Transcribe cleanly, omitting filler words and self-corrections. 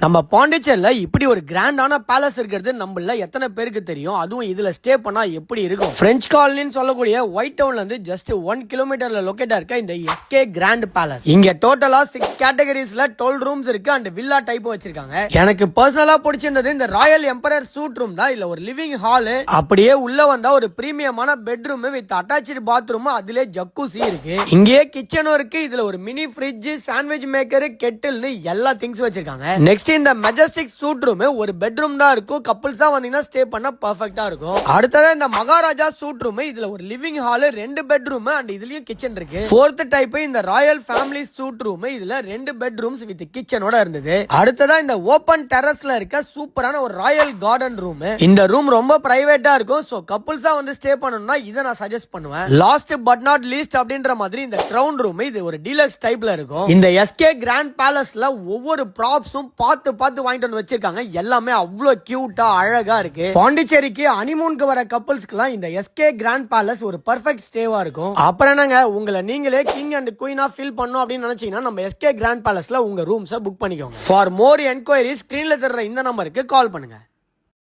நம்ம பாண்டிச்சேரியில இப்படி ஒரு கிராண்டான பேலஸ் இருக்கிறது நம்மள எத்தனை பேருக்கு தெரியும்? அதுவும் இதுல ஸ்டே பண்ணா எப்படி இருக்கும்? பிரெஞ்ச் காலனின்னு சொல்லக்கூடிய ஒயிட் டவுன்ல இருந்து ஜஸ்ட் 1 கிலோமீட்டர்ல லொகேட்டா இருக்க இந்த எஸ்கே கிராண்ட் பேலஸ். இங்க டோட்டலா 6 கேட்டகரிஸ்ல 12 ரூம்ஸ் இருக்கு அண்ட் வில்லா டைப் வச்சிருக்காங்க. எனக்கு பர்சனலா பிடிச்சிருந்தது இந்த ராயல் எம்பரர் சூட் ரூம் தான். இல்ல ஒரு லிவிங் ஹால், அப்படியே உள்ள வந்தா ஒரு பிரீமியமான பெட்ரூம் வித் அட்டாச்டு பாத்ரூம், அதிலே ஜக்கூசி இருக்கு. இங்கேயே கிச்சனும் இருக்கு. இதுல ஒரு மினி ஃப்ரிட்ஜ், சாண்ட்விச் மேக்கர், கெட்டில்னு எல்லா திங்ஸ் வச்சிருக்காங்க. நெக்ஸ்ட் இந்த மெஜஸ்டிக் சூட் ரூம் ஒரு பெட்ரூம் தான் இருக்கும். கப்பிள்ஸா வந்தீங்கன்னா ஸ்டே பண்ணா பெர்ஃபெக்ட்டா இருக்கும். அடுத்தது இந்த மகாராஜா சூட் ரூம். இதுல ஒரு லிவிங் ஹால், 2 பெட்ரூம் அண்ட் இதுலயும் கிச்சன் இருக்கு. ஃபோர்த் டைப் இந்த ராயல் ஃபேமிலி சூட் ரூம். இதுல 2 பெட்ரூம்ஸ் வித் கிச்சனோட இருந்தது. அடுத்ததா இந்த ஓபன் டெரஸ்ல இருக்க சூப்பரான ஒரு ராயல் கார்டன் ரூம். இந்த ரூம் ரொம்ப பிரைவேட்டா இருக்கும். சோ கப்பிள்ஸா வந்து ஸ்டே பண்ணனும்னா இத நான் சஜஸ்ட் பண்ணுவேன். லாஸ்ட் பட் நாட் லீஸ்ட் அப்படின்ற மாதிரி இந்த கிரவுன் ரூம். இது ஒரு டீலக்ஸ் டைப்ல இருக்கும். இந்த எஸ்கே கிராண்ட் பேலஸ்ல ஒவ்வொரு ப்ராப்ஸும் பார்த்து வாங்கிட்டு வந்து வச்சிருக்காங்க. எல்லாமே அவ்வளவு கியூட்டா அழகா இருக்கு. பாண்டிச்சேரிக்கு ஹனிமூனுக்கு வர கப்பிள்ஸ்க்குலாம் இந்த எஸ்கே கிராண்ட் பேலஸ் ஒரு பெர்ஃபெக்ட் ஸ்டேவா இருக்கும். அப்புறம் என்னங்க, உங்களை நீங்களே கிங் அண்ட் குயினா ஃபீல் பண்ணணும் அப்படின்னு நினைச்சீங்கன்னா நம்ம எஸ்கே கிராண்ட் பேலஸ்ல உங்க ரூம்ஸை புக் பண்ணிக்கோங்க. ஃபார் மோர் என்கொயரிஸ் ஸ்கிரீன்ல தெரியற இந்த நம்பருக்கு கால் பண்ணுங்க.